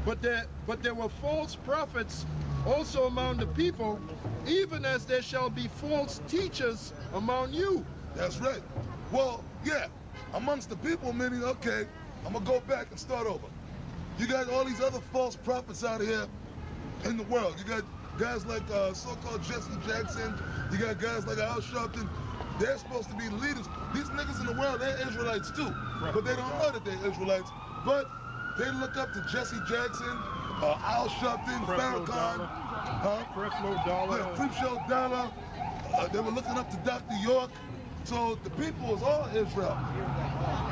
But there were false prophets also among the people, even as there shall be false teachers among you. That's right. Well, yeah, amongst the people, meaning, okay, I'm gonna go back and start over. You got all these other false prophets out here in the world. You got guys like so-called Jesse Jackson. You got guys like Al Sharpton. They're supposed to be leaders. These niggas in the world, they're Israelites too. But they don't know that they're Israelites. But they look up to Jesse Jackson, Al Sharpton, Farrakhan, Creepshow Dollar. They were looking up to Dr. York. So the people is all Israel.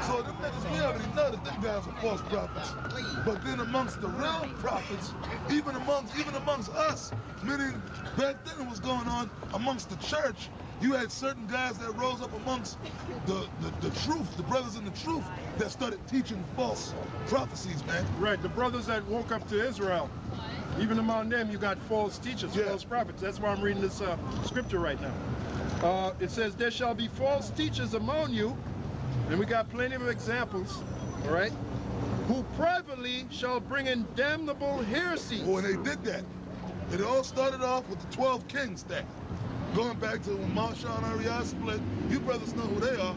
So them niggas, we already know that them guys are false prophets. But then amongst the real prophets, even amongst us, meaning back then what's going on amongst the church, you had certain guys that rose up amongst the truth, the brothers in the truth, that started teaching false prophecies, man. Right, the brothers that woke up to Israel, even among them you got false teachers, false prophets. That's why I'm reading this scripture right now. It says, there shall be false teachers among you, and we got plenty of examples, all right, who privately shall bring in damnable heresies. Well, they did that. It all started off with the 12 kings thing. Going back to when Ma'sha and Ariah split, you brothers know who they are.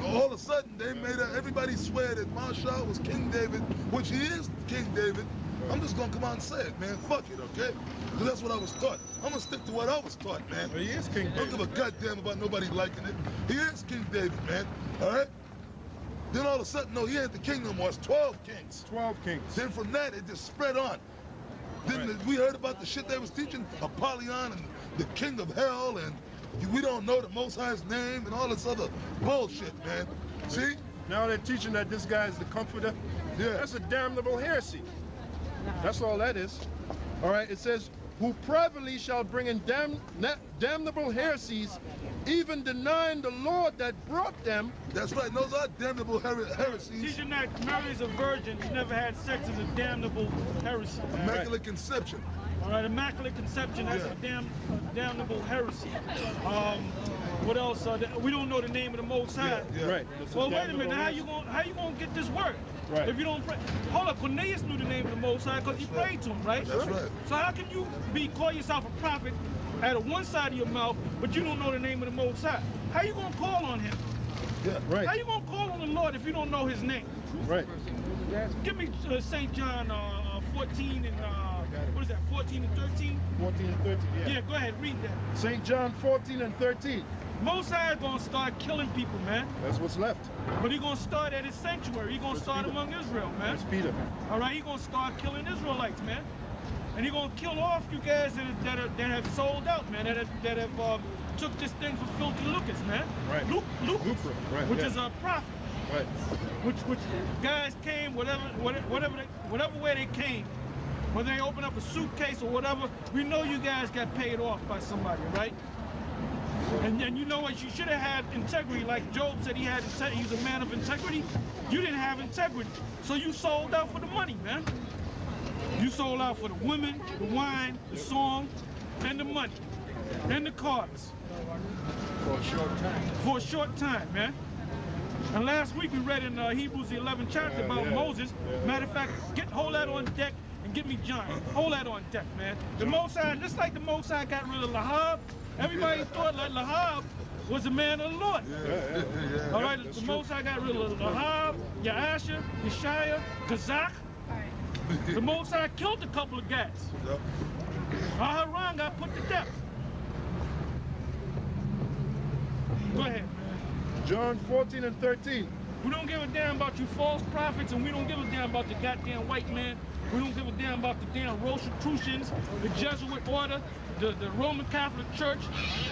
All of a sudden, they made everybody swear that Ma'sha was King David, which he is King David. I'm just gonna come out and say it, man. Fuck it, okay? Because that's what I was taught. I'm gonna stick to what I was taught, man. Well, he is King David. Don't give a goddamn about nobody liking it. He is King David, man. All right? Then all of a sudden, no, he ain't the king no more. It's 12 kings. 12 kings. Then from that, it just spread on. Then we heard about the shit they was teaching, Apollyon and the king of hell, and we don't know the Most High's name and all this other bullshit, man. See? Now they're teaching that this guy is the comforter. Yeah. That's a damnable heresy. That's all that is. All right, it says, who privately shall bring in damnable heresies, even denying the Lord that brought them. That's right, those are damnable heresies. Teaching that Mary's a virgin, she never had sex, is a damnable heresy. Immaculate conception. All right, immaculate conception, that's a damnable heresy. What else? We don't know the name of the Most High. Right. Well, wait a minute. How you gonna get this word? Right. If you don't pray, hold up. Cornelius knew the name of the Most High because he prayed to him, right? That's right. So how can you call yourself a prophet out of one side of your mouth, but you don't know the name of the Most High? How you gonna call on him? Yeah. Right. How you gonna call on the Lord if you don't know His name? Right. Give me St. John 14 and what is that? 14 and 13. 14 and 13. Yeah. Yeah. Go ahead. Read that. St. John 14 and 13. Most High is gonna start killing people, man. That's what's left. But He's gonna start at His sanctuary. He's gonna start among Israel, man. That's Peter. All right, He's gonna start killing Israelites, man. And He's gonna kill off you guys that have sold out, man. That have took this thing for filthy lucas, man. Right. Lucas, right, which is a prophet. Right. Which guys came whatever way they came. When they open up a suitcase or whatever, we know you guys got paid off by somebody, right? And you know what? You should have had integrity, like Job said he had integrity. He's a man of integrity. You didn't have integrity, so you sold out for the money, man. You sold out for the women, the wine, the song, and the money, and the cars. For a short time. For a short time, man. And last week we read in Hebrews the 11th chapter about Moses. Matter of fact, hold that on deck and give me John. Hold that on deck, man. The Most High, just like the Most High got rid of Lahab, everybody thought like Lahab was a man of the Lord. All right, the Most High got rid of Lahab, Yaasha, Yeshaya, Kazak. The Most High killed a couple of guys. Aharon got put to death. Go ahead, man. John 14 and 13. We don't give a damn about you false prophets, and we don't give a damn about the goddamn white man. We don't give a damn about the damn Rosicrucians, the Jesuit order, the Roman Catholic Church,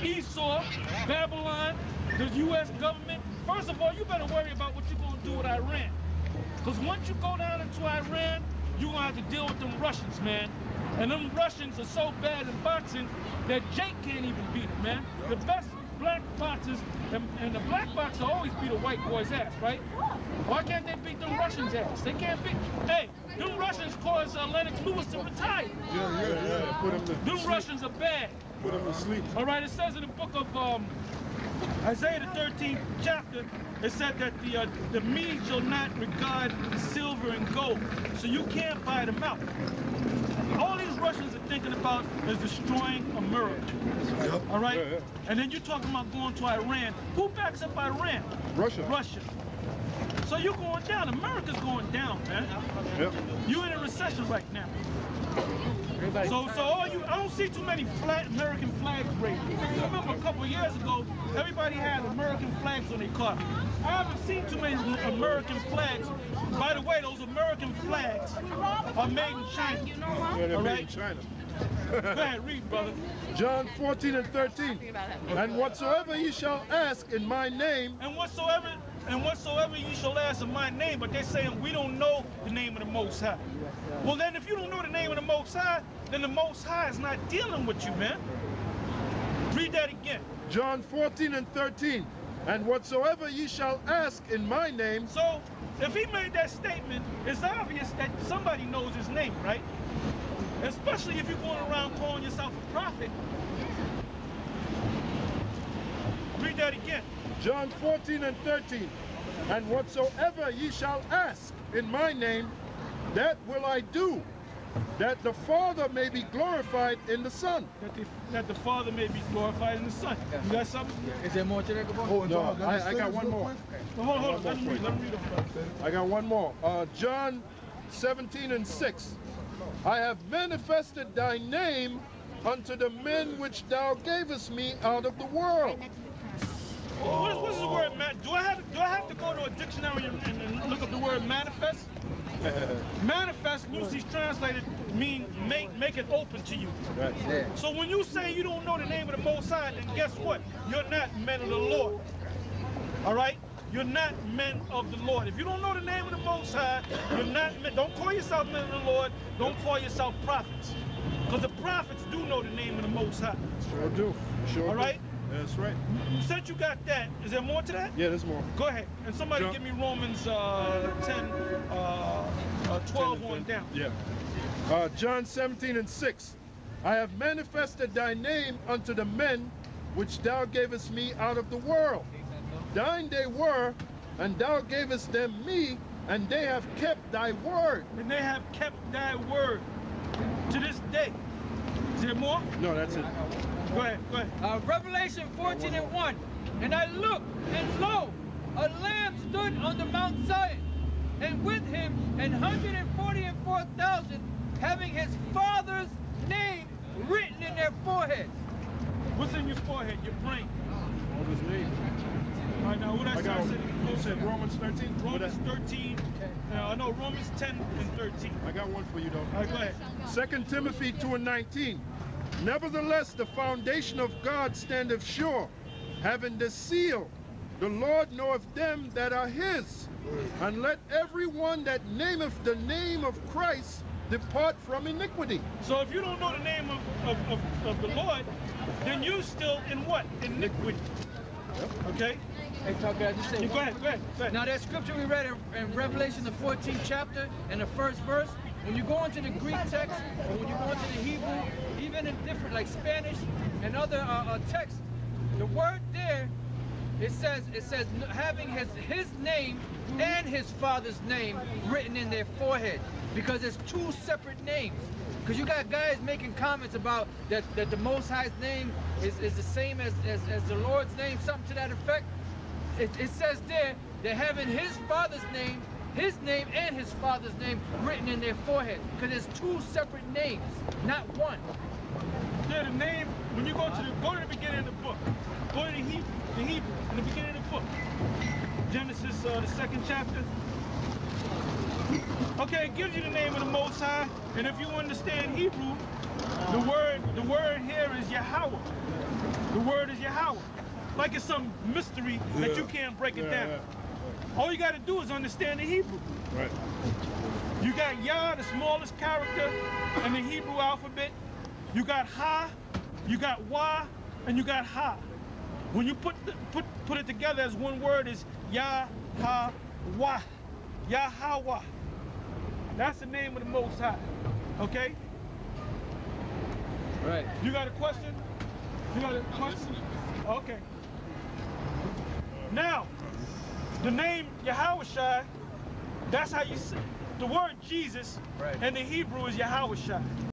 Esau, Babylon, the U.S. government. First of all, you better worry about what you're going to do with Iran. Because once you go down into Iran, you're going to have to deal with them Russians, man. And them Russians are so bad in boxing that Jake can't even beat them, man. The best black boxers, and the black boxer always beat a white boy's ass, right? Why can't they beat them Russians' ass? They can't beat. Hey, them Russians caused Lennox Lewis to retire. Yeah. Put him to them sleep. Russians are bad. Put him to sleep. All right, it says in the book of Isaiah the 13th chapter, it said that the meek shall not regard silver and gold. So you can't buy them out. All these Russians are thinking about is destroying America. Yep. All right? Yeah, yeah. And then you're talking about going to Iran. Who backs up Iran? Russia. Russia. So you're going down. America's going down, man. Yep. You're in a recession right now. So all you, I don't see too many American flags raised. I remember a couple of years ago, everybody had American flags on their car. I haven't seen too many American flags. By the way, those American flags are made in China. Yeah, they're All made right? in China. Go ahead, read, brother. John 14 and 13. And whatsoever ye shall ask in my name, And whatsoever you shall ask in my name, but they're saying we don't know the name of the Most High. Well, then if you don't know the name of the Most High, then the Most High is not dealing with you, man. Read that again. John 14 and 13. And whatsoever ye shall ask in my name, So, if he made that statement, it's obvious that somebody knows his name, right? Especially if you're going around calling yourself a prophet. Read that again. John 14 and 13. And whatsoever ye shall ask in my name, that will I do, that the Father may be glorified in the Son. That the Father may be glorified in the Son. You got something? Is there more to that? Oh, and No, John, can I say got this one real more. quick? Well, hold on. Let him read them. I got one more. John 17 and 6. I have manifested thy name unto the men which thou gavest me out of the world. What is the word, do I have to go to a dictionary and look up the word manifest? Manifest, Lucy's translated, mean make it open to you. Right. Yeah. So when you say you don't know the name of the Most High, then guess what? You're not men of the Lord. All right? You're not men of the Lord. If you don't know the name of the Most High, you're not men. Don't call yourself men of the Lord. Don't call yourself prophets. Because the prophets do know the name of the Most High. Sure do. Sure All do. right? That's right. Since you got that, is there more to that? Yeah, there's more. Go ahead. And somebody John- give me Romans 10, 12 on down. Yeah. John 17 and 6. I have manifested thy name unto the men which thou gavest me out of the world. Thine they were, and thou gavest them me, and they have kept thy word. And they have kept thy word to this day. Is there more? No, that's it. Go ahead, go ahead. Revelation 14 and 1. And I looked, and lo, a lamb stood on the Mount Zion, and with him 144,000, having his father's name written in their foreheads. What's in your forehead, your brain? What was his name? All right, now what I got said, you said Romans 13? Romans 13. I know Romans 10 and 13. I got one for you though. All right, go ahead. 2 Timothy 2 and 19. Nevertheless, the foundation of God standeth sure, having the seal. The Lord knoweth them that are his. And let every one that nameth the name of Christ depart from iniquity. So if you don't know the name of the Lord, then you still in what? Iniquity. Okay? Hey, Tucker, I just say You go ahead, go ahead, go ahead. Now that scripture we read in Revelation, the 14th chapter, and the first verse, when you go into the Greek text, or when you go into the Hebrew, even in different, like Spanish and other texts, the word there, it says having his name and his father's name written in their forehead, because it's two separate names. Because you got guys making comments about that the Most High's name is the same as the Lord's name, something to that effect. It says there, they're having his father's name, his name and his father's name written in their forehead. Because it's two separate names, not one. Yeah, the name, when you go to the beginning of the book. Go to the Hebrew, in the beginning of the book. Genesis, the 2nd chapter. Okay, it gives you the name of the Most High, and if you understand Hebrew, the word here is Yahweh. The word is Yahweh. Like it's some mystery that you can't break it down. All you got to do is understand the Hebrew. Right. You got Yah, the smallest character in the Hebrew alphabet. You got Ha, you got Wa, and you got Ha. When you put it together as one word, is Yah-Ha-Wah. Yahweh. That's the name of the Most High. Okay? Right. You got a question? You got a question? Okay. Now, the name Yahushua, that's how you say the word Jesus, Right. and the Hebrew is Yahushua.